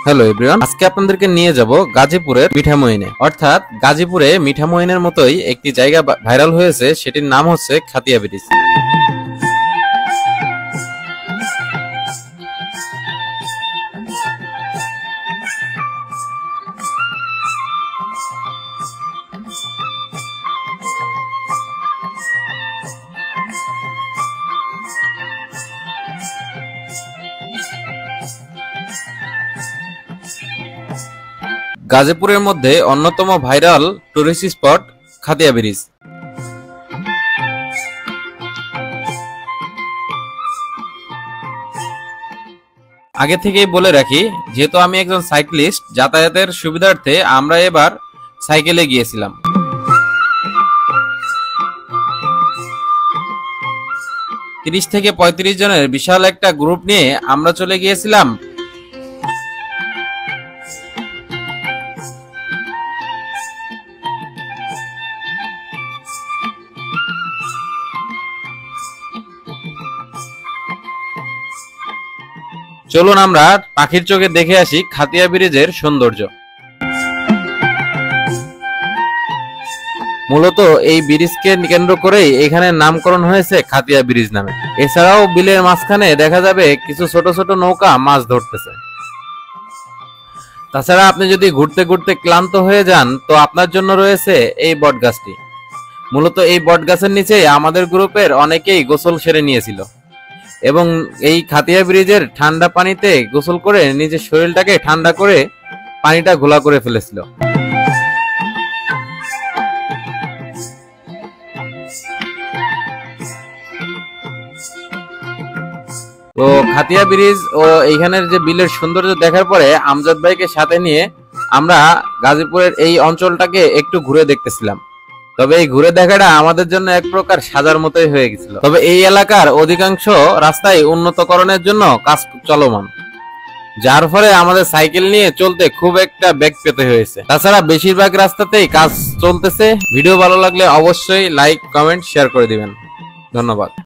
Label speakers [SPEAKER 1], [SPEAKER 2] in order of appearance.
[SPEAKER 1] Hello everyone, আজকে আপনাদেরকে নিয়ে যাব গাজীপুরের মিঠামইনে। অর্থাৎ গাজীপুরে মিঠামইনের মতোই একটি জায়গা ভাইরাল হয়েছে, সেটির নাম হচ্ছে খাতিয়া ব্রিজ। গাজীপুরের মধ্যে অন্যতম viral tourist spot Khatia bridge. আগে থেকেই বলে রাখি, যেহেতু আমি একজন সাইক্লিস্ট, যাতায়াতের সুবিধার্থে আমরা এবার সাইকেলে গিয়েছিলাম। ত্রিশ থেকে 35 জনের বিশাল একটা গ্রুপ নিয়ে আমরা চলে গিয়েছিলাম চলুন আমরা পাখির চোখে দেখে আসি খাতিয়া ব্রিজের সৌন্দর্য। মূলত এই ব্রিজকে কেন্দ্র করেই এখানে নামকরণ হয়েছে খাতিয়া ব্রিজ নামে। এছাড়াও বিলের মাঝখানে দেখা যাবে কিছু ছোট ছোট নৌকা মাছ ধরতেছে। তাছাড়া আপনি যদি ঘুরতে ঘুরতে ক্লান্ত হয়ে যান, তো আপনার জন্য রয়েছে এই বটগাছটি। মূলত এই বটগাছের নিচেই আমাদের গ্রুপের অনেকেই গোসল সেরে নিয়েছিল এবং এই খাতিয়া ব্রিজের ঠান্ডা পানিতে গোসল করে নিজের শরীরটাকে ঠান্ডা করে পানিটা ঘোলা করে ফেলেছিল। তো খাতিয়া ব্রিজ ও এইখানের যে বিলের সৌন্দর্য দেখার পরে আমজাদ ভাইকে সাথে নিয়ে আমরা গাজীপুরের এই অঞ্চলটাকে একটু ঘুরে দেখতেছিলাম। তবে এই ঘুরে দেখাটা আমাদের জন্য এক প্রকার সাজার মতোই হয়ে গেছিল। তবে এই এলাকার অধিকাংশ রাস্তায় উন্নতকরণের জন্য কাজ চলমান, যার ফলে আমাদের সাইকেল নিয়ে চলতে খুব একটা বেগ পেতে হয়েছে। তাছাড়া বেশিরভাগ রাস্তাতেই কাজ চলতেছে। ভিডিও ভালো লাগলে অবশ্যই লাইক, কমেন্ট, শেয়ার করে দিবেন। ধন্যবাদ।